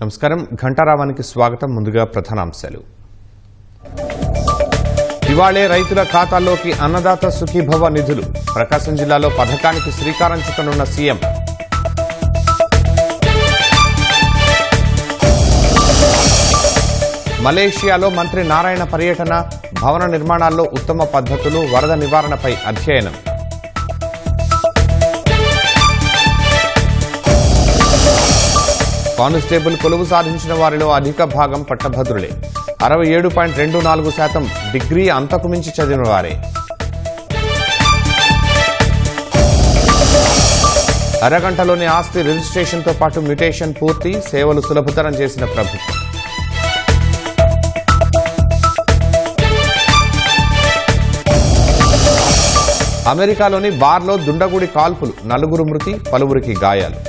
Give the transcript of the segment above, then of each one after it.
నమస్కారం ఘంటారావానికి స్వాగతం. ముందుగా ప్రధానాంశాలు. ఇవాళే రైతుల ఖాతాల్లోకి అన్నదాత సుఖీభవ నిధులు. ప్రకాశం జిల్లాలో పథకానికి శ్రీకారం చుట్టనున్న సీఎం. మలేషియాలో మంత్రి నారాయణ పర్యటన. భవన నిర్మాణాల్లో ఉత్తమ పద్ధతులు, వరద నివారణపై అధ్యయనం. కానిస్టేబుల్ కొలువు సాధించిన వారిలో అధిక భాగం పట్టభద్రులే. 67.24% డిగ్రీ అంతకు మించి చదివిన వారే. అరగంటలోని ఆస్తి రిజిస్ట్రేషన్తో పాటు మ్యుటేషన్ పూర్తి. సేవలు సులభతరం చేసిన ప్రభుత్వం. అమెరికాలోని బార్లో దుండగుడి కాల్పులు. 4 మృతి, పలువురికి గాయాలు.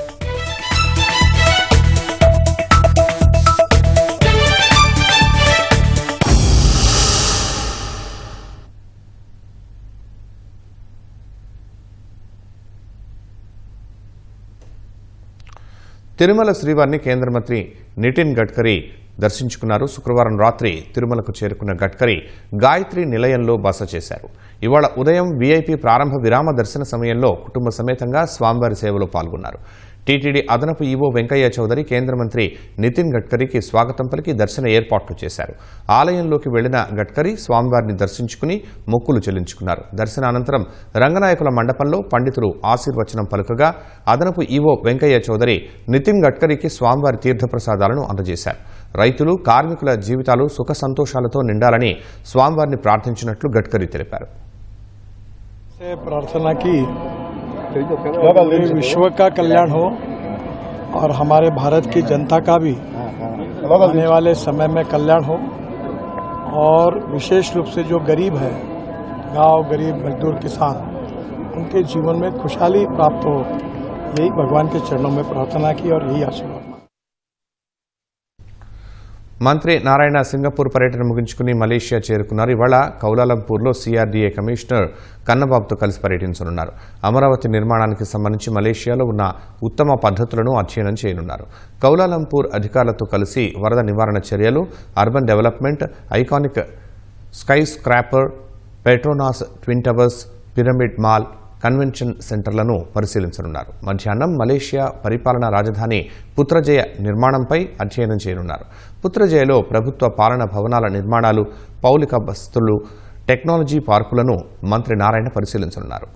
తిరుమల శ్రీవారిని కేంద్ర మంత్రి నితిన్ గడ్కరీ దర్శించుకున్నారు. శుక్రవారం రాత్రి తిరుమలకు చేరుకున్న గడ్కరీ గాయత్రి నిలయంలో బస చేశారు. ఇవాళ ఉదయం వీఐపీ ప్రారంభ విరామ దర్శన సమయంలో కుటుంబ సమేతంగా స్వామివారి సేవలో పాల్గొన్నారు. టీటీడీ అదనపు ఈవో వెంకయ్య చౌదరి కేంద్ర మంత్రి నితిన్ గడ్కరీకి స్వాగతం పలికి దర్శన ఏర్పాట్లు చేశారు. ఆలయంలోకి వెళ్లిన గడ్కరీ స్వామివారిని దర్శించుకుని మొక్కులు చెల్లించుకున్నారు. దర్శనానంతరం రంగనాయకుల మండపంలో పండితులు ఆశీర్వచనం పలుకగా అదనపు ఈవో వెంకయ్య చౌదరి నితిన్ గడ్కరీకి స్వామివారి తీర్థప్రసాదాలను అందజేశారు. రైతులు, కార్మికుల జీవితాలు సుఖ సంతోషాలతో నిండాలని స్వామివారిని ప్రార్థించినట్లు గడ్కరీ తెలిపారు. प्रार्थना की विश्व का कल्याण हो और हमारे भारत की जनता का भी आने वाले समय में कल्याण हो और विशेष रूप से जो गरीब है, गांव गरीब मजदूर किसान, उनके जीवन में खुशहाली प्राप्त हो, यही भगवान के चरणों में प्रार्थना की और यही आशीर्वाद. మంత్రి నారాయణ సింగపూర్ పర్యటన ముగించుకుని మలేషియా చేరుకున్నారు. ఇవాళ కౌలాలంపూర్లో సిఆర్డీఏ కమిషనర్ కన్నబాబుతో కలిసి పర్యటించనున్నారు. అమరావతి నిర్మాణానికి సంబంధించి మలేషియాలో ఉన్న ఉత్తమ పద్ధతులను అధ్యయనం చేయనున్నారు. కౌలాలంపూర్ అధికారులతో కలిసి వరద నివారణ చర్యలు, urban development, iconic skyscraper, Petronas twin towers, pyramid mall, convention సెంటర్లను పరిశీలించనున్నారు. మధ్యాహ్నం మలేషియా పరిపాలనా రాజధాని పుత్రజయ నిర్మాణంపై అధ్యయనం చేయనున్నారు. పుత్రజయలో ప్రభుత్వ పాలన భవనాల నిర్మాణాలు, పౌలిక వసతులు, టెక్నాలజీ పార్కులను మంత్రి నారాయణ పరిశీలించనున్నారు.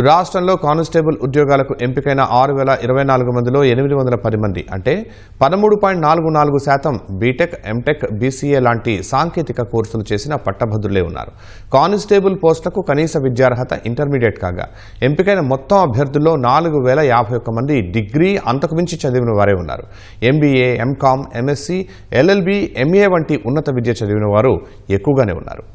రాష్ట్రంలో కానిస్టేబుల్ ఉద్యోగాలకు ఎంపికైన 6,024 మందిలో 810 మంది అంటే 13.44% బీటెక్, ఎంటెక్, బీసీఏ లాంటి సాంకేతిక కోర్సులు చేసిన పట్టభద్రులే ఉన్నారు. కానిస్టేబుల్ పోస్టులకు కనీస విద్యార్హత ఇంటర్మీడియట్ కాగా ఎంపికైన మొత్తం అభ్యర్థుల్లో 4,051 మంది డిగ్రీ అంతకు మించి చదివిన వారే ఉన్నారు. MBA, MCom, MSc, LLB, MA వంటి ఉన్నత విద్య చదివిన వారు ఎక్కువగానే ఉన్నారు.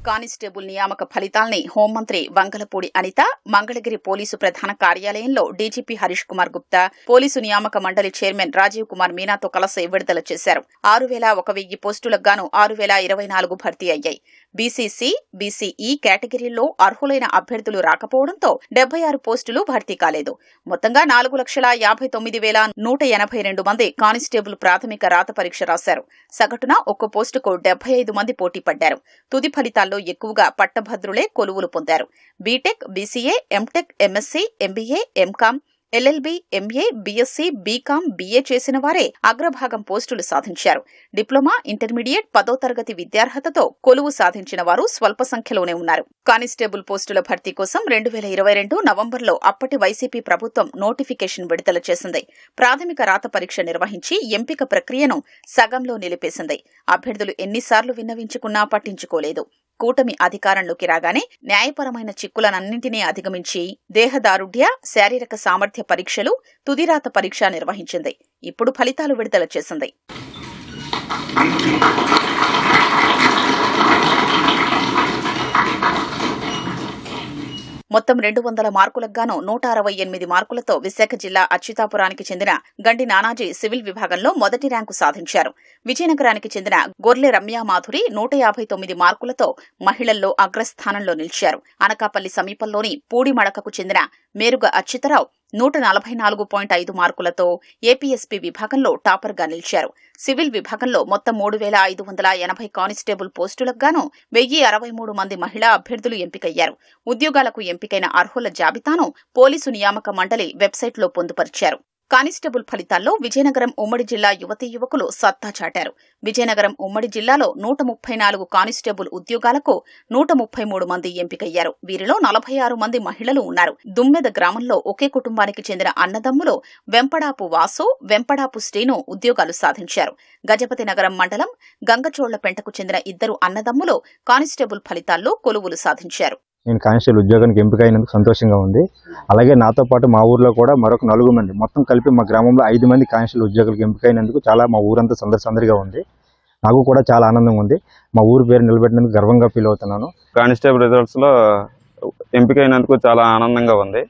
కానిస్టేబుల్ నియామక ఫలితాల్ని హోంమంత్రి వంగలపూడి అనిత మంగళగిరి పోలీసు ప్రధాన కార్యాలయంలో డీజీపీ హరీష్ కుమార్ గుప్తా, పోలీసు నియామక మండలి చైర్మన్ రాజీవ్ కుమార్ మీనాతో కలిసి విడుదల చేశారు. 6,001 పోస్టులకు గాను 6,024 భర్తీ అయ్యాయి. బీసీసీ, బీసీఈ కేటగిరీల్లో అర్హులైన అభ్యర్థులు రాకపోవడంతో 76 పోస్టులు భర్తీ కాలేదు. మొత్తంగా 4,59,182 మంది కానిస్టేబుల్ ప్రాథమిక రాత పరీక్ష రాశారు. సగటున ఒక్కో పోస్టుకు 75 మంది పోటీ పడ్డారు. తుది ఫలితాల్లో ఎక్కువగా పట్టభద్రులే కొలువులు పొందారు. BTech, BCA, MTech, MSc, MBA, MCom, LLB, MA, BSc, BCom, BA చేసిన వారే అగ్రభాగం పోస్టులు సాధించారు. డిప్లొమా, ఇంటర్మీడియట్, 10వ తరగతి విద్యార్హతతో కొలువు సాధించిన వారు స్వల్ప సంఖ్యలోనే ఉన్నారు. కానిస్టేబుల్ పోస్టుల భర్తీ కోసం 2022 నవంబర్లో అప్పటి వైసీపీ ప్రభుత్వం నోటిఫికేషన్ విడుదల చేసింది. ప్రాథమిక రాత పరీక్ష నిర్వహించి ఎంపిక ప్రక్రియను సగంలో నిలిపేసింది. అభ్యర్థులు ఎన్నిసార్లు విన్నవించుకున్నా పట్టించుకోలేదు. కూటమి అధికారంలోకి రాగానే న్యాయపరమైన చిక్కులనన్నింటినీ అధిగమించి దేహదారుఢ్య, శారీరక సామర్థ్య పరీక్షలు, తుదిరాత పరీక్ష నిర్వహించింది. ఇప్పుడు ఫలితాలు విడుదల చేసింది. మొత్తం 200 మార్కులకు గాను 168 మార్కులతో విశాఖ జిల్లా అచ్యుతాపురానికి చెందిన గండి నానాజీ సివిల్ విభాగంలో మొదటి ర్యాంకు సాధించారు. విజయనగరానికి చెందిన గొర్లె రమ్యామాధురి 159 మార్కులతో మహిళల్లో అగ్రస్థానంలో నిలిచారు. అనకాపల్లి సమీపంలోని పూడిమడకకు చెందిన మేరుగ అచ్యుతరావు 144.5 మార్కులతో ఏపీఎస్పీ విభాగంలో టాపర్గా నిలిచారు. సివిల్ విభాగంలో మొత్తం 3,580 కానిస్టేబుల్ పోస్టులకు గాను 1,063 మంది మహిళా అభ్యర్థులు ఎంపికయ్యారు. ఉద్యోగాలకు ఎంపికైన అర్హుల జాబితాను పోలీసు నియామక మండలి వెబ్సైట్లో పొందుపరిచారు. కానిస్టేబుల్ ఫలితాల్లో విజయనగరం ఉమ్మడి జిల్లా యువతీ యువకులు సత్తా చాటారు. విజయనగరం ఉమ్మడి జిల్లాలో 134 కానిస్టేబుల్ ఉద్యోగాలకు 133 మంది ఎంపికయ్యారు. వీరిలో 46 మంది మహిళలు ఉన్నారు. దుమ్మెద గ్రామంలో ఒకే కుటుంబానికి చెందిన అన్నదమ్ములు వెంపడాపు వాసు, వెంపడాపు శ్రీను ఉద్యోగాలు సాధించారు. గజపతి నగరం మండలం గంగచోళ్లపెంటకు చెందిన ఇద్దరు అన్నదమ్ములు కానిస్టేబుల్ ఫలితాల్లో కొలువులు సాధించారు. నేను కానిస్టేబుల్ ఉద్యోగానికి ఎంపికైనందుకు సంతోషంగా ఉంది. అలాగే నాతో పాటు మా ఊర్లో కూడా మరొక 4 మంది, మొత్తం కలిపి మా గ్రామంలో 5 మంది కానిస్టేబుల్ ఉద్యోగులకు ఎంపికైనందుకు చాలా మా ఊరంతా సందడిగా ఉంది. నాకు కూడా చాలా ఆనందంగా ఉంది. మా ఊరు పేరు నిలబెట్టినందుకు గర్వంగా ఫీల్ అవుతున్నాను. కానిస్టేబుల్ రిజల్ట్స్లో ఎంపికైనందుకు చాలా ఆనందంగా ఉంది.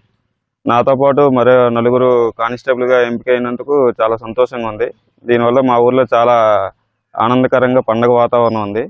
నాతో పాటు మరో 4 కానిస్టేబుల్గా ఎంపికైనందుకు చాలా సంతోషంగా ఉంది. దీనివల్ల మా ఊర్లో చాలా ఆనందకరంగా పండుగ వాతావరణం ఉంది.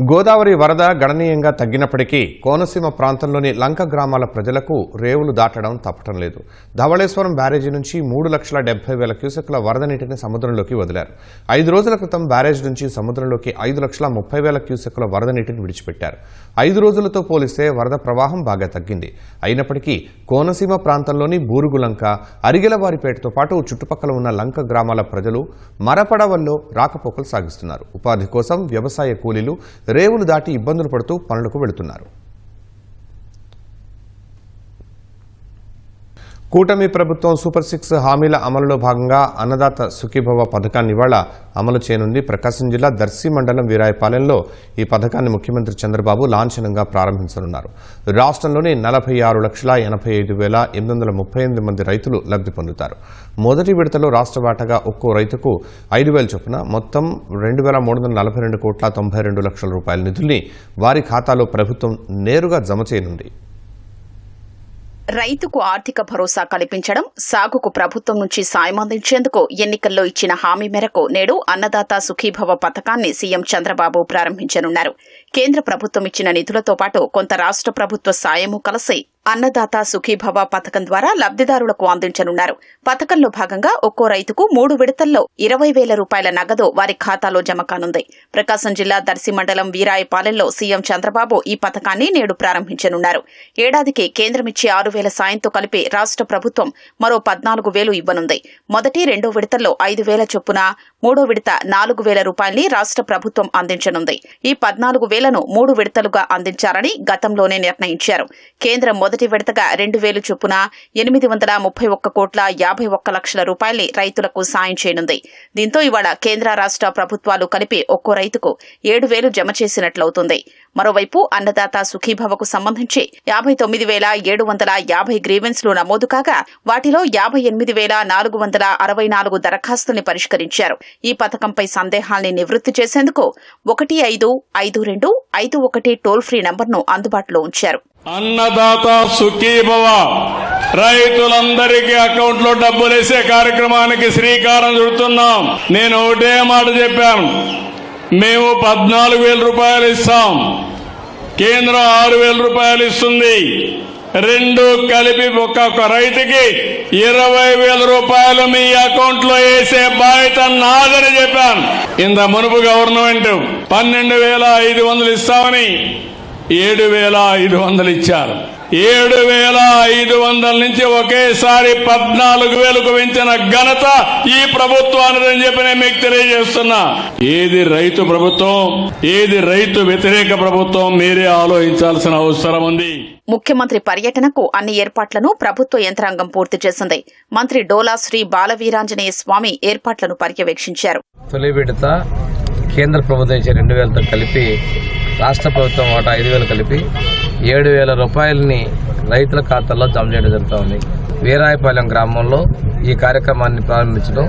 గోదావరి వరద గణనీయంగా తగ్గినప్పటికీ కోనసీమ ప్రాంతంలోని లంక గ్రామాల ప్రజలకు రేవులు దాటడం తప్పటం లేదు. ధవళేశ్వరం బ్యారేజీ నుంచి 3,70,000 క్యూసెక్ల వరద నీటిని సముద్రంలోకి వదిలారు. 5 రోజుల క్రితం బ్యారేజ్ నుంచి సముద్రంలోకి 5,30,000 క్యూసెక్ల వరద నీటిని విడిచిపెట్టారు. 5 రోజులతో పోలిస్తే వరద ప్రవాహం బాగా తగ్గింది. అయినప్పటికీ కోనసీమ ప్రాంతంలోని బూరుగులంక, అరిగెలవారిపేటతో పాటు చుట్టుపక్కల ఉన్న లంక గ్రామాల ప్రజలు మరపడవల్లో రాకపోకలు సాగిస్తున్నారు. ఉపాధి కోసం వ్యవసాయ కూలీలు రేవులు దాటి ఇబ్బందులు పడుతూ పనులకు వెళుతున్నారు. కూటమి ప్రభుత్వం సూపర్ 6 హామీల అమలులో భాగంగా అన్నదాత సుఖీభవ పథకాన్ని ఇవాళ అమలు చేయనుంది. ప్రకాశం జిల్లా దర్శి మండలం వీరాయపాలెంలో ఈ పథకాన్ని ముఖ్యమంత్రి చంద్రబాబు లాంఛనంగా ప్రారంభించనున్నారు. రాష్ట్రంలోని 46,85,838 మంది రైతులు లబ్ధి పొందుతారు. మొదటి విడతలో రాష్ట్ర వాటాగా ఒక్కో రైతుకు 5,000 చొప్పున మొత్తం 2,342,92 లక్షల నిధుల్ని వారి ఖాతాలో ప్రభుత్వం నేరుగా జమ చేయనుంది. రైతుకు ఆర్థిక భరోసా కల్పించడం, సాగుకు ప్రభుత్వం నుంచి సాయం అందించేందుకు ఎన్నికల్లో ఇచ్చిన హామీ మేరకు నేడు అన్నదాత సుఖీభవ పథకాన్ని సీఎం చంద్రబాబు ప్రారంభించనున్నారు. కేంద్ర ప్రభుత్వం ఇచ్చిన నిధులతో పాటు కొంత రాష్ట్ర ప్రభుత్వ సాయము కలిసి అన్నదాత సుఖీభవ పథకం ద్వారా లబ్దిదారులకు అందించనున్నారు. పథకంలో భాగంగా ఒక్కో రైతుకు 3 విడతల్లో 20,000 రూపాయల నగదు వారి ఖాతాలో జమ కానుంది. ప్రకాశం జిల్లా దర్శి మండలం వీరాయపాలెంలో సీఎం చంద్రబాబు ఈ పథకాన్ని నేడు ప్రారంభించనున్నారు. ఏడాదికి కేంద్రమిచ్చే 6,000 సాయంతో కలిపి రాష్ట్ర ప్రభుత్వం మరో 14,000 ఇవ్వనుంది. మొదటి, రెండో విడతల్లో 5,000 చొప్పున, మూడో విడత 4,000 రూపాయల్ని రాష్ట్ర ప్రభుత్వం అందించనుంది. ఈ 14,000ను 3 విడతలుగా అందించాలని గతంలోనే నిర్ణయించారు. కేంద్రం మొదటి విడతగా 2,000 చొప్పున 831,51,51 లక్షల రూపాయల్ని రైతులకు సాయం చేయనుంది. దీంతో ఇవాళ కేంద్ర రాష్ట్ర ప్రభుత్వాలు కలిపి ఒక్కో రైతుకు 7,000 జమ చేసినట్లవుతుంది. మరోవైపు అన్నదాత సుఖీభవకు సంబంధించి 59,750 గ్రీవెన్స్లు నమోదు కాగా వాటిలో 58,464 దరఖాస్తుల్ని పరిష్కరించారు. ఈ పథకంపై సందేహాల్ని నివృత్తి చేసేందుకు 155251 టోల్ ఫ్రీ నంబర్ను అందుబాటులో ఉంచారు. అన్నదాత సుఖీభవ రైతులందరికీ అకౌంట్లో డబ్బులేసే కార్యక్రమానికి శ్రీకారం చుడుతున్నాం. నేను ఒకటే మాట చెప్పాను, మేము 14,000 రూపాయలు ఇస్తాం, కేంద్రం 6,000 రూపాయలు ఇస్తుంది. 2 కలిపి ఒక్కొక్క రైతుకి 20,000 రూపాయలు మీ అకౌంట్ లో వేసే బాధ్యత నాదని చెప్పాను. ఇంత మునుపు గవర్నమెంట్ 12,500 ఇస్తామని 7,500 ఇచ్చారు. 7,500 నుంచి ఒకేసారి 14,000కు పెంచిన ఘనత ఈ ప్రభుత్వానిదని చెప్పి నేను మీకు తెలియజేస్తున్నా. ఏది రైతు ప్రభుత్వం, ఏది రైతు వ్యతిరేక ప్రభుత్వం మీరే ఆలోచించాల్సిన అవసరం ఉంది. ముఖ్యమంత్రి పర్యటనకు అన్ని ఏర్పాట్లను ప్రభుత్వ యంత్రాంగం పూర్తి చేసింది. మంత్రి డోలా శ్రీ బాలవీరాంజనేయ స్వామి ఏర్పాట్లను పర్యవేక్షించారు. తొలి విడత కేంద్ర ప్రభుత్వం ఇచ్చే 2,000తో కలిపి రాష్ట్ర ప్రభుత్వం వాటా 5,000 కలిపి 7,000 రూపాయలని రైతుల ఖాతాల్లో జమ చేయడం జరుగుతోంది. వీరాయపాలెం గ్రామంలో ఈ కార్యక్రమాన్ని ప్రారంభించడం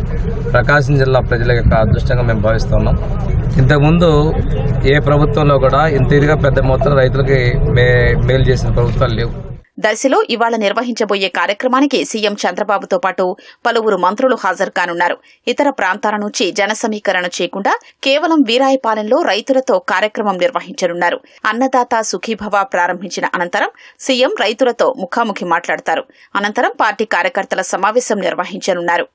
ప్రకాశం జిల్లా ప్రజల యొక్క అదృష్టంగా మేము భావిస్తున్నాం. ఇంతకుముందు ఏ ప్రభుత్వంలో కూడా ఇంత ఇదిగా పెద్ద మొత్తంలో రైతులకి మేలు చేసిన ప్రభుత్వాలు లేవు. దర్శిలో ఇవాళ నిర్వహించబోయే కార్యక్రమానికి సీఎం చంద్రబాబుతో పాటు పలువురు మంత్రులు హాజరు కానున్నారు. ఇతర ప్రాంతాల నుంచి జన సమీకరణ చేయకుండా కేవలం వీరాయపాలెంలో రైతులతో కార్యక్రమం నిర్వహించనున్నారు. అన్నదాత సుఖీభవ ప్రారంభించిన అనంతరం సీఎం రైతులతో ముఖాముఖి మాట్లాడతారు. అనంతరం పార్టీ కార్యకర్తల సమావేశం నిర్వహించనున్నారు.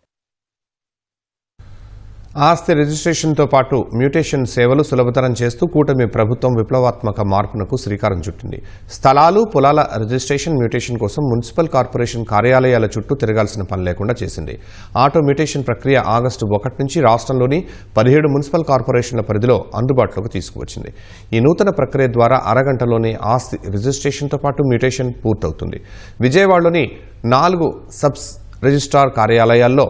ఆస్తి రిజిస్ట్రేషన్తో పాటు మ్యూటేషన్ సేవలు సులభతరం చేస్తూ కూటమి ప్రభుత్వం విప్లవాత్మక మార్పునకు శ్రీకారం చుట్టింది. స్థలాలు, పొలాల రిజిస్ట్రేషన్, మ్యూటేషన్ కోసం మున్సిపల్ కార్పొరేషన్ కార్యాలయాల చుట్టూ తిరగాల్సిన పని లేకుండా చేసింది. ఆటో మ్యూటేషన్ ప్రక్రియ ఆగస్టు 1 నుంచి రాష్ట్రంలోని 17 మున్సిపల్ కార్పొరేషన్ల పరిధిలో అందుబాటులోకి తీసుకువచ్చింది. ఈ నూతన ప్రక్రియ ద్వారా అరగంటలోనే ఆస్తి రిజిస్ట్రేషన్తో పాటు మ్యూటేషన్ పూర్తవుతుంది. విజయవాడలోని 4 సబ్ రిజిస్ట్రార్ కార్యాలయాల్లో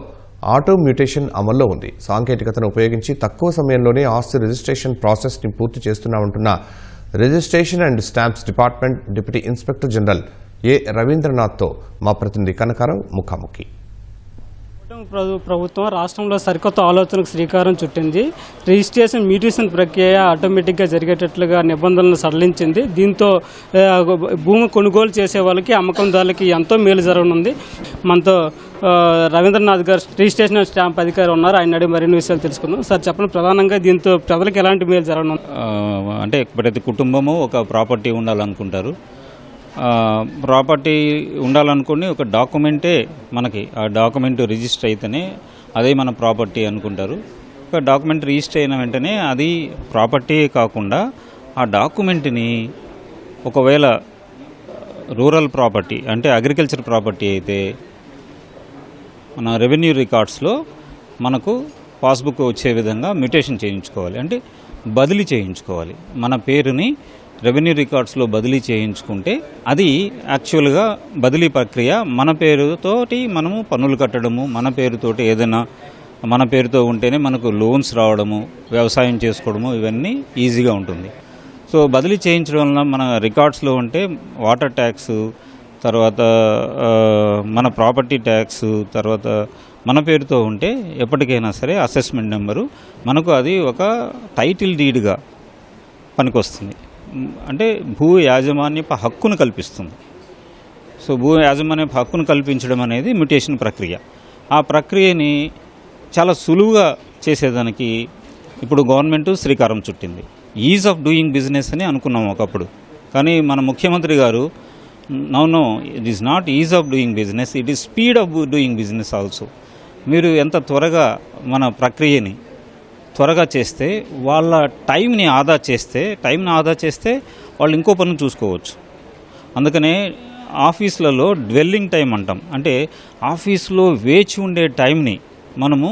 ఆటో మ్యూటేషన్ అమల్లో ఉంది. సాంకేతికతను ఉపయోగించి తక్కువ సమయంలోనే ఆస్తి రిజిస్ట్రేషన్ ప్రాసెస్ని పూర్తి చేస్తున్నామంటున్న registration and stamps department deputy inspector general A రవీంద్రనాథ్తో మా ప్రతినిధి కనకారావు ముఖాముఖి. ప్రభుత్వం రాష్ట్రంలో సరికొత్త ఆలోచనకు శ్రీకారం చుట్టింది. రిజిస్ట్రేషన్ మ్యూటేషన్ ప్రక్రియ ఆటోమేటిక్గా జరిగేటట్లుగా నిబంధనలు సడలించింది. దీంతో భూమి కొనుగోలు చేసే వాళ్ళకి, అమ్మకందారులకి ఎంతో మేలు జరగనుంది. మనతో రవీంద్రనాథ్ గారు రిజిస్ట్రేషన్ అండ్ స్టాంప్ అధికారి ఉన్నారు. ఆయన అడిగి మరిన్ని విషయాలు తెలుసుకుందాం. సార్ చెప్పండి, ప్రధానంగా దీంతో ప్రజలకు ఎలాంటి మేలు జరగనుంది? అంటే ప్రతి కుటుంబము ఒక ప్రాపర్టీ ఉండాలనుకుంటారు. ప్రాపర్టీ ఉండాలనుకుని ఒక డాక్యుమెంటే మనకి ఆ డాక్యుమెంట్ రిజిస్టర్ అయితేనే అదే మన ప్రాపర్టీ అనుకుంటారు. ఒక డాక్యుమెంట్ రిజిస్టర్ అయిన వెంటనే అది ప్రాపర్టీ కాకుండా ఆ డాక్యుమెంట్ని ఒకవేళ రూరల్ ప్రాపర్టీ అంటే అగ్రికల్చర్ ప్రాపర్టీ అయితే మన రెవెన్యూ రికార్డ్స్లో మనకు పాస్బుక్ వచ్చే విధంగా మ్యూటేషన్ చేయించుకోవాలి, అంటే బదిలీ చేయించుకోవాలి. మన పేరుని రెవెన్యూ రికార్డ్స్లో బదిలీ చేయించుకుంటే అది యాక్చువల్గా బదిలీ ప్రక్రియ మన పేరుతోటి మనము పన్నులు కట్టడము, మన పేరుతోటి ఏదైనా మన పేరుతో ఉంటేనే మనకు లోన్స్ రావడము, వ్యవసాయం చేసుకోవడము ఇవన్నీ ఈజీగా ఉంటుంది. సో బదిలీ చేయించడం వలన మన రికార్డ్స్లో ఉంటే వాటర్ ట్యాక్స్, తర్వాత మన ప్రాపర్టీ ట్యాక్స్, తర్వాత మన పేరుతో ఉంటే ఎప్పటికైనా సరే అసెస్మెంట్ నెంబరు మనకు అది ఒక టైటిల్ డీడ్గా పనికొస్తుంది. అంటే భూ యాజమాన్యపు హక్కును కల్పిస్తుంది. సో భూ యాజమాన్యపు హక్కును కల్పించడం అనేది మ్యూటేషన్ ప్రక్రియ. ఆ ప్రక్రియని చాలా సులువుగా చేసేదానికి ఇప్పుడు గవర్నమెంట్ శ్రీకారం చుట్టింది. ఈజ్ ఆఫ్ డూయింగ్ బిజినెస్ అని అనుకున్నాం ఒకప్పుడు, కానీ మన ముఖ్యమంత్రి గారు no it is not ease of doing business, it is speed of doing business also. మీరు ఎంత త్వరగా మన ప్రక్రియని త్వరగా చేస్తే, వాళ్ళ టైంని ఆదా చేస్తే వాళ్ళు ఇంకో పనులు చూసుకోవచ్చు. అందుకనే ఆఫీసులలో డ్వెల్లింగ్ టైం అంటాం, అంటే ఆఫీసులో వేచి ఉండే టైంని మనము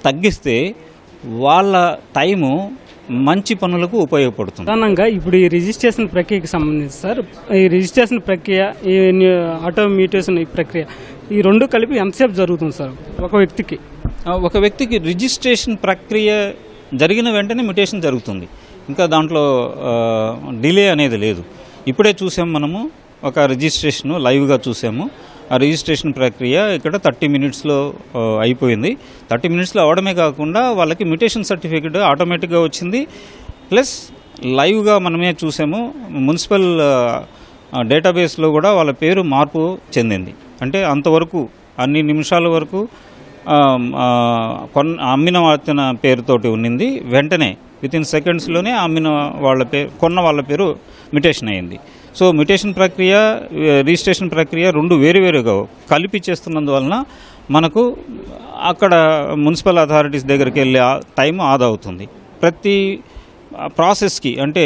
తగ్గిస్తే వాళ్ళ టైము మంచి పనులకు ఉపయోగపడుతుంది. ప్రధానంగా ఇప్పుడు ఈ రిజిస్ట్రేషన్ ప్రక్రియకి సంబంధించి సార్, ఈ రిజిస్ట్రేషన్ ప్రక్రియ, ఈ ఆటో మ్యూటేషన్ ఈ ప్రక్రియ, ఈ రెండు కలిపి ఎంతసేపు జరుగుతుంది సార్ ఒక వ్యక్తికి? రిజిస్ట్రేషన్ ప్రక్రియ జరిగిన వెంటనే మ్యూటేషన్ జరుగుతుంది. ఇంకా దాంట్లో డిలే అనేది లేదు. ఇప్పుడే చూసాము మనము ఒక రిజిస్ట్రేషన్ లైవ్గా చూసాము. ఆ రిజిస్ట్రేషన్ ప్రక్రియ ఇక్కడ 30 మినిట్స్లో అయిపోయింది. 30 మినిట్స్లో అవడమే కాకుండా వాళ్ళకి మ్యూటేషన్ సర్టిఫికేట్ ఆటోమేటిక్గా వచ్చింది. ప్లస్ లైవ్గా మనమే చూసాము, మున్సిపల్ డేటాబేస్లో కూడా వాళ్ళ పేరు మార్పు చెందింది. అంటే అంతవరకు అన్ని నిమిషాల వరకు అమ్మిన అతని పేరుతోటి ఉన్నింది, వెంటనే వితిన్ సెకండ్స్లోనే అమ్మిన వాళ్ళ పేరు, కొన్న వాళ్ళ పేరు మ్యూటేషన్ అయింది. సో మ్యూటేషన్ ప్రక్రియ, రిజిస్ట్రేషన్ ప్రక్రియ రెండు వేరువేరుగా కలిపి చేస్తున్నందువలన మనకు అక్కడ మున్సిపల్ అథారిటీస్ దగ్గరికి వెళ్ళే టైం ఆదా అవుతుంది. ప్రతి ప్రాసెస్కి అంటే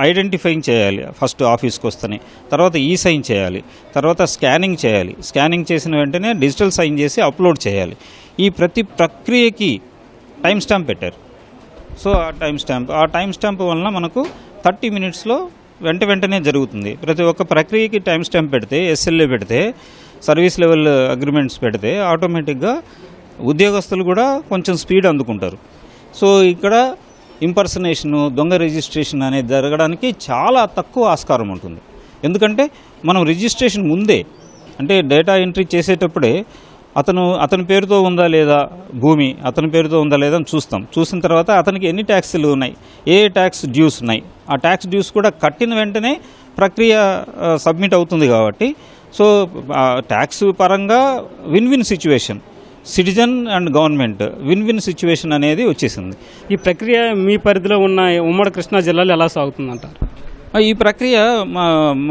ఐడెంటిఫైయింగ్ చేయాలి ఫస్ట్ ఆఫీస్కి వస్తేనే, తర్వాత ఈ సైన్ చేయాలి, తర్వాత స్కానింగ్ చేయాలి, స్కానింగ్ చేసిన వెంటనే డిజిటల్ సైన్ చేసి అప్లోడ్ చేయాలి. ఈ ప్రతి ప్రక్రియకి టైం స్టాంప్ పెట్టారు. సో ఆ టైం స్టాంప్ వలన మనకు 30 మినిట్స్లో వెంటనే జరుగుతుంది. ప్రతి ఒక్క ప్రక్రియకి టైం స్టాంప్ పెడితే, ఎస్ఎల్ఏ పెడితే, సర్వీస్ లెవెల్ అగ్రిమెంట్స్ పెడితే ఆటోమేటిక్గా ఉద్యోగస్తులు కూడా కొంచెం స్పీడ్ అందుకుంటారు. సో ఇక్కడ ఇంపర్సనేషను, దొంగ రిజిస్ట్రేషన్ అనేది జరగడానికి చాలా తక్కువ ఆస్కారం ఉంటుంది. ఎందుకంటే మనం రిజిస్ట్రేషన్ ముందే, అంటే డేటా ఎంట్రీ చేసేటప్పుడే అతని పేరుతో ఉందా లేదా భూమి, అతని పేరుతో ఉందా లేదా అని చూస్తాం. చూసిన తర్వాత అతనికి ఎన్ని ట్యాక్స్లు ఉన్నాయి, ఏ ట్యాక్స్ డ్యూస్ ఉన్నాయి, ఆ ట్యాక్స్ డ్యూస్ కూడా కట్టిన వెంటనే ప్రక్రియ సబ్మిట్ అవుతుంది. కాబట్టి సో ట్యాక్స్ పరంగా win win situation, citizen and government win win situation అనేది వచ్చేసింది. ఈ ప్రక్రియ మీ పరిధిలో ఉన్న ఉమ్మడి కృష్ణా జిల్లాలో ఎలా సాగుతుందంటారు? ఈ ప్రక్రియ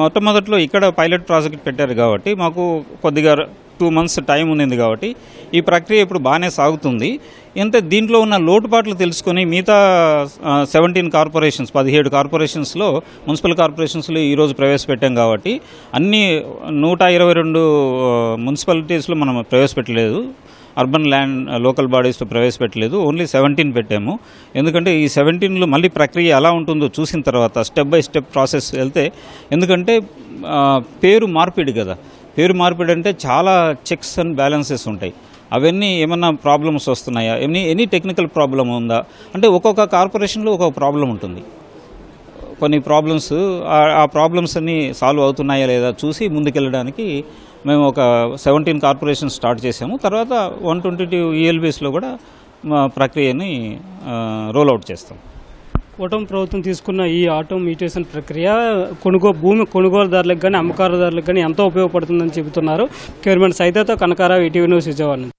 మొట్టమొదట్లో ఇక్కడ పైలట్ ప్రాజెక్ట్ పెట్టారు కాబట్టి మాకు కొద్దిగా 2 months టైం ఉంది కాబట్టి ఈ ప్రక్రియ ఇప్పుడు బాగానే సాగుతుంది. దీంట్లో ఉన్న లోటుపాట్లు తెలుసుకొని మిగతా 17 కార్పొరేషన్స్, 17 కార్పొరేషన్స్లో మున్సిపల్ కార్పొరేషన్స్లో ఈరోజు ప్రవేశపెట్టాం కాబట్టి అన్ని 122 మున్సిపాలిటీస్లో మనం ప్రవేశపెట్టలేదు, అర్బన్ ల్యాండ్ లోకల్ బాడీస్లో ప్రవేశపెట్టలేదు, ఓన్లీ 17 పెట్టాము. ఎందుకంటే ఈ 17లో మళ్ళీ ప్రక్రియ ఎలా ఉంటుందో చూసిన తర్వాత స్టెప్ బై స్టెప్ ప్రాసెస్ వెళ్తే, ఎందుకంటే పేరు మార్పిడి కదా, పేరు మార్పిడి అంటే చాలా చెక్స్ అండ్ బ్యాలెన్సెస్ ఉంటాయి. అవన్నీ ఏమన్నా ప్రాబ్లమ్స్ వస్తున్నాయా, ఎనీ టెక్నికల్ ప్రాబ్లం ఉందా అంటే ఒక్కొక్క కార్పొరేషన్లో ఒక్కొక్క ప్రాబ్లం ఉంటుంది. కొన్ని ప్రాబ్లమ్స్, ఆ ప్రాబ్లమ్స్ అన్నీ సాల్వ్ అవుతున్నాయా లేదా చూసి ముందుకెళ్ళడానికి మేము ఒక 17 కార్పొరేషన్ స్టార్ట్ చేసాము. తర్వాత 122 ELBSలో కూడా మా ప్రక్రియని రోల్అవుట్ చేస్తాం. కూటమి ప్రభుత్వం తీసుకున్న ఈ ఆటోమేటేషన్ ప్రక్రియ భూమి కొనుగోలుదారులకు కానీ అమ్మకారుదారులకు కానీ ఎంతో ఉపయోగపడుతుందని చెబుతున్నారు. కెమెరామెన్ సైదాతో కనకారావు, ఈటీవీ న్యూస్, విజయవాడ.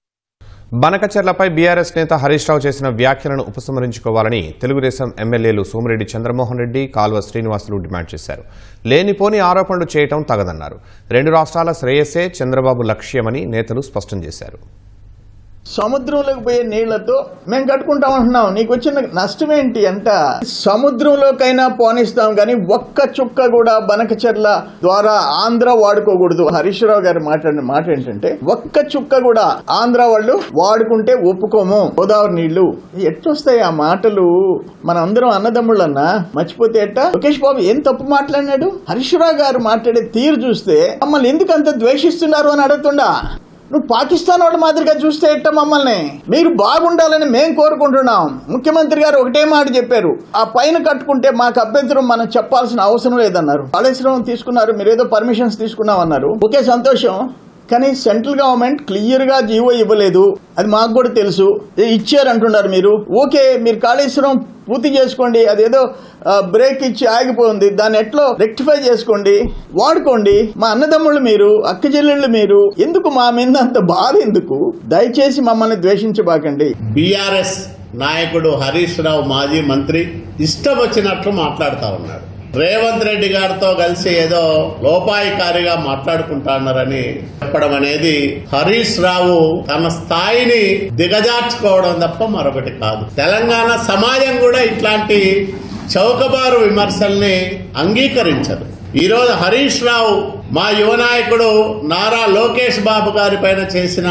బనకచెర్లపై బీఆర్ఎస్ నేత హరీష్ రావు చేసిన వ్యాఖ్యలను ఉపసంహరించుకోవాలని తెలుగుదేశం ఎమ్మెల్యేలు సోమిరెడ్డి చంద్రమోహన్ రెడ్డి, కాల్వ శ్రీనివాసులు డిమాండ్ చేశారు. లేనిపోని ఆరోపణలు చేయటం తగదన్నారు. 2 రాష్ట్రాల శ్రేయస్సే చంద్రబాబు లక్ష్యమని నేతలు స్పష్టం చేశారు. సముద్రంలోకి పోయే నీళ్లతో మేము కట్టుకుంటామంటున్నాం, నీకు వచ్చిన నష్టం ఏంటి అంట? సముద్రంలోకైనా పోనిస్తాం కానీ ఒక్క చుక్క కూడా బనకచెర్ల ద్వారా ఆంధ్ర వాడుకోకూడదు. హరీష్ రావు గారు మాట్లాడిన మాట ఏంటంటే, ఒక్క చుక్క కూడా ఆంధ్ర వాళ్ళు వాడుకుంటే ఒప్పుకోము గోదావరి నీళ్లు. ఎట్టొస్తాయి ఆ మాటలు? మన అందరం అన్నదమ్ముళ్ళన్నా మర్చిపోతే ఎట్ట? లోకేష్ బాబు ఏం తప్పు మాట్లాడినాడు? హరీష్ రావు గారు మాట్లాడే తీరు చూస్తే మమ్మల్ని ఎందుకు అంత ద్వేషిస్తున్నారు అని అడుగుతుండా. నువ్వు పాకిస్తాన్ వాళ్ళ మాదిరిగా చూస్తే ఎట్ట మమ్మల్ని? మీరు బాగుండాలని మేము కోరుకుంటున్నాం. ముఖ్యమంత్రి గారు ఒకటే మాట చెప్పారు, ఆ పైన కట్టుకుంటే మాకు అభ్యంతరం, మనం చెప్పాల్సిన అవసరం లేదన్నారు. కాళేశ్వరం తీసుకున్నారు, మీరేదో పర్మిషన్స్ తీసుకున్నామన్నారు, ఓకే సంతోషం. కానీ సెంట్రల్ గవర్నమెంట్ క్లియర్ గా జీవో ఇవ్వలేదు, అది మాకు కూడా తెలుసు. ఇచ్చారంటున్నారు మీరు, ఓకే మీరు కాళేశ్వరం పూర్తి చేసుకోండి, అదేదో బ్రేక్ ఇచ్చి ఆగిపోయింది, దాన్ని ఎట్లో రెక్టిఫై చేసుకోండి, వాడుకోండి. మా అన్నదమ్ముళ్ళు మీరు, అక్క చెల్లెళ్ళు మీరు, ఎందుకు మా మీద అంత బాధ ఎందుకు? దయచేసి మమ్మల్ని ద్వేషించబాకండి. బీఆర్ఎస్ నాయకుడు హరీష్ రావు, మాజీ మంత్రి, ఇష్టం వచ్చినట్లు మాట్లాడుతూ ఉన్నాడు. రేవంత్ రెడ్డి గారితో కలిసి ఏదో లోపాయికారిగా మాట్లాడుకుంటున్నారని చెప్పడం అనేది హరీష్ రావు తన స్థాయిని దిగజార్చుకోవడం తప్ప మరొకటి కాదు. తెలంగాణ సమాజం కూడా ఇట్లాంటి చౌకబారు విమర్శల్ని అంగీకరించదు. ఈరోజు హరీష్ రావు మా యువ నాయకుడు నారా లోకేష్ బాబు గారి పైన చేసిన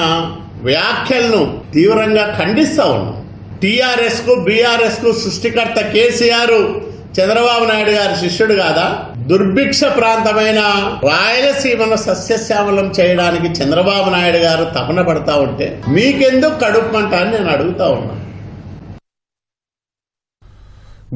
వ్యాఖ్యలను తీవ్రంగా ఖండిస్తా ఉన్నాం. టీఆర్ఎస్ కు బీఆర్ఎస్ కు సృష్టికర్త కేసీఆర్ చంద్రబాబు నాయుడు గారి శిష్యుడు కాదా? దుర్భిక్ష ప్రాంతమైన రాయలసీమను సస్యశ్యామలం చేయడానికి చంద్రబాబు నాయుడు గారు తపన పడతా ఉంటే మీకెందుకు కడుపు మంట అని నేను అడుగుతా ఉన్నా.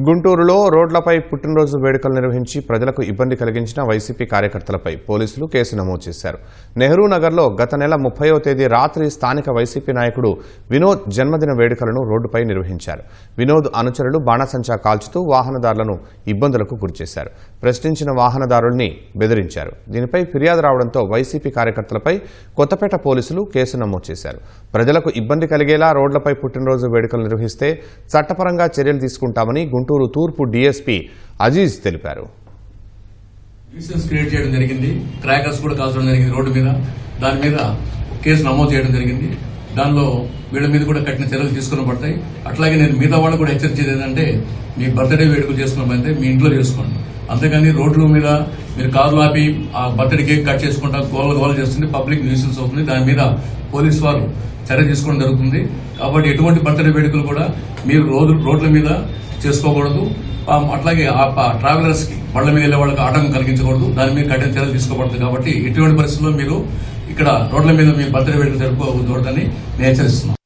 గుంటూరులో రోడ్లపై పుట్టినరోజు వేడుకలు నిర్వహించి ప్రజలకు ఇబ్బంది కలిగించిన వైసీపీ కార్యకర్తలపై పోలీసులు కేసు నమోదు చేశారు. నెహ్రూ నగర్లో గత నెల 30వ తేదీ రాత్రి స్థానిక వైసీపీ నాయకుడు వినోద్ జన్మదిన వేడుకలను రోడ్డుపై నిర్వహించారు. వినోద్ అనుచరులు బాణసంచా కాల్చుతూ వాహనదారులను ఇబ్బందులకు గురిచేశారు. ప్రశ్నించిన వాహనదారుల్ని బెదిరించారు. దీనిపై ఫిర్యాదు రావడంతో వైసీపీ కార్యకర్తలపై కొత్తపేట పోలీసులు కేసు నమోదు చేశారు. ప్రజలకు ఇబ్బంది కలిగేలా రోడ్లపై పుట్టినరోజు వేడుకలు నిర్వహిస్తే చట్టపరంగా చర్యలు తీసుకుంటామని గుంటూరు తూర్పు డీఎస్పీ అజీజ్ తెలిపారు. క్రియేట్ చేయడం జరిగింది, క్రాకర్స్ కూడా కాల్చడం జరిగింది రోడ్డు మీద. దాని మీద కేసు నమోదు చేయడం జరిగింది. దానిలో వీళ్ళ మీద కూడా కఠిన చర్యలు తీసుకుని పడతాయి. అట్లాగే నేను మిగతా వాళ్ళు కూడా హెచ్చరించేది ఏంటంటే, మీ బర్త్డే వేడుకలు చేసుకున్నామంటే మీ ఇంట్లో చేసుకోండి, అంతేగాని రోడ్ల మీద మీరు కార్లు ఆపి ఆ బర్త్డే కేక్ కట్ చేసుకుంటా గోల చేస్తుంది, పబ్లిక్ న్యూసెన్స్ అవుతుంది. దాని మీద పోలీసు వారు చర్య తీసుకోవడం జరుగుతుంది. కాబట్టి ఎటువంటి బర్త్డే వేడుకలు కూడా మీరు రోడ్ల మీద చేసుకోకూడదు. అట్లాగే ట్రావెలర్స్ కి బళ్ల మీద వెళ్లే వాళ్ళకి ఆటంకం కలిగించకూడదు. దాని మీద కఠిన చర్యలు తీసుకోబడుతుంది. కాబట్టి ఎటువంటి పరిస్థితుల్లో మీరు ఇక్కడ రోడ్ల మీద మీ బర్త్డే వేడుకలు జరుపుకోకూడదని నేను హెచ్చరిస్తున్నాను.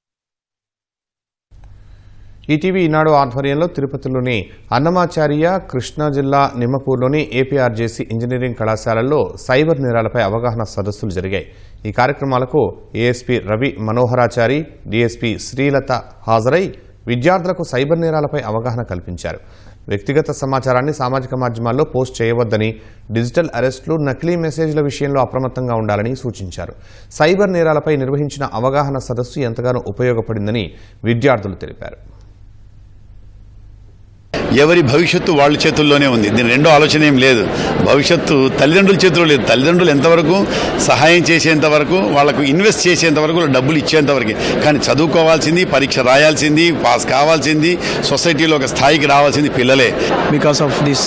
ఈటీవీ ఈనాడు ఆధ్వర్యంలో తిరుపతిలోని అన్నమాచార్య, కృష్ణా జిల్లా నిమ్మపూర్లోని ఏపీఆర్జేసీ ఇంజనీరింగ్ కళాశాలల్లో సైబర్ నేరాలపై అవగాహన సదస్సులు జరిగాయి. ఈ కార్యక్రమాలకు ఏఎస్పీ రవి మనోహరాచారి, డీఎస్పీ శ్రీలత హాజరై విద్యార్థులకు సైబర్ నేరాలపై అవగాహన కల్పించారు. వ్యక్తిగత సమాచారాన్ని సామాజిక మాధ్యమాల్లో పోస్ట్ చేయవద్దని, డిజిటల్ అరెస్టులు, నకిలీ మెసేజ్ల విషయంలో అప్రమత్తంగా ఉండాలని సూచించారు. సైబర్ నేరాలపై నిర్వహించిన అవగాహన సదస్సు ఎంతగానో ఉపయోగపడిందని విద్యార్థులు తెలిపారు. ఎవరి భవిష్యత్తు వాళ్ళ చేతుల్లోనే ఉంది. దీని రెండో ఆలోచన ఏం లేదు. భవిష్యత్తు తల్లిదండ్రుల చేతిలో లేదు. తల్లిదండ్రులు ఎంతవరకు సహాయం చేసేంత వరకు, వాళ్ళకు ఇన్వెస్ట్ చేసేంత వరకు, డబ్బులు ఇచ్చేంతవరకు. కానీ చదువుకోవాల్సింది, పరీక్ష రాయాల్సింది, పాస్ కావాల్సింది, సొసైటీలో ఒక స్థాయికి రావాల్సింది పిల్లలే. Because of this,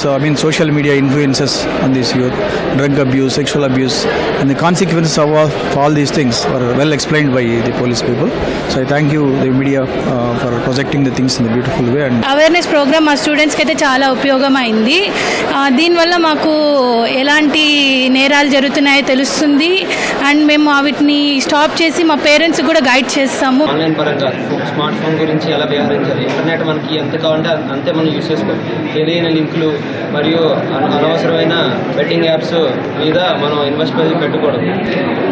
social media influences on this youth, drug abuse, sexual abuse, and the consequences of all these things are well explained by the police people. So I thank you, the media, for projecting the things in a beautiful way. And awareness program మా స్టూడెంట్స్కి అయితే చాలా ఉపయోగమైంది. దీనివల్ల మాకు ఎలాంటి నేరాలు జరుగుతున్నాయో తెలుస్తుంది అండ్ మేము వాటిని స్టాప్ చేసి మా పేరెంట్స్ కూడా గైడ్ చేస్తాము. ఆన్లైన్ పరంగా స్మార్ట్ ఫోన్ గురించి ఎలా వ్యవహరించాలి, ఇంటర్నెట్ మనకి ఎంత కావాలంటే అంతే మనం యూస్ చేసుకోవాలి. తెలియని లింకులు మరియు అనవసరమైన బెట్టింగ్ యాప్స్ మీద మనం ఇన్వెస్ట్ పెట్టకూడదు.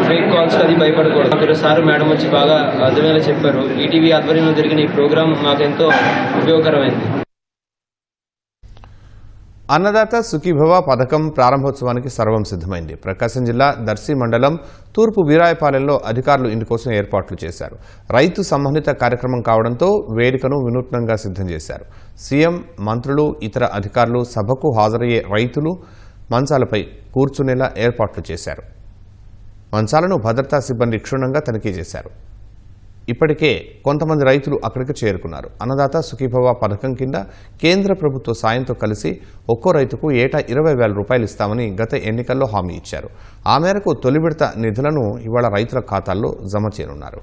ఫేక్ కాల్స్ అది భయపడకూడదు. అక్కడ సార్ మేడం వచ్చి బాగా అర్థమయ్యేలా చెప్పారు. ఈటీవీ ఆధ్వర్యంలో జరిగిన ఈ ప్రోగ్రాం మాకెంతో ఉపయోగకరమైంది. అన్నదాత సుఖీభవ పథకం ప్రారంభోత్సవానికి సర్వం సిద్ధమైంది. ప్రకాశం జిల్లా దర్శి మండలం తూర్పు వీరాయపాలెంలో అధికారులు ఇందుకోసం ఏర్పాట్లు చేశారు. రైతు సంబంధిత కార్యక్రమం కావడంతో వేదికను వినూత్నంగా సిద్ధం చేశారు. సీఎం, మంత్రులు, ఇతర అధికారులు, సభకు హాజరయ్యే రైతులు మంచాలపై కూర్చునేలా ఏర్పాట్లు చేశారు. మంచాలను భద్రతా సిబ్బంది క్షుణ్ణంగా తనిఖీ చేశారు. ఇప్పటికే కొంతమంది రైతులు అక్కడికి చేరుకున్నారు. అన్నదాత సుఖీభవ పథకం కింద కేంద్ర ప్రభుత్వ సాయంతో కలిసి ఒక్కో రైతుకు ఏటా 20,000 రూపాయలు ఇస్తామని గత ఎన్నికల్లో హామీ ఇచ్చారు. ఆ మేరకు తొలి విడత నిధులను ఇవాళ రైతుల ఖాతాల్లో జమ చేయనున్నారు.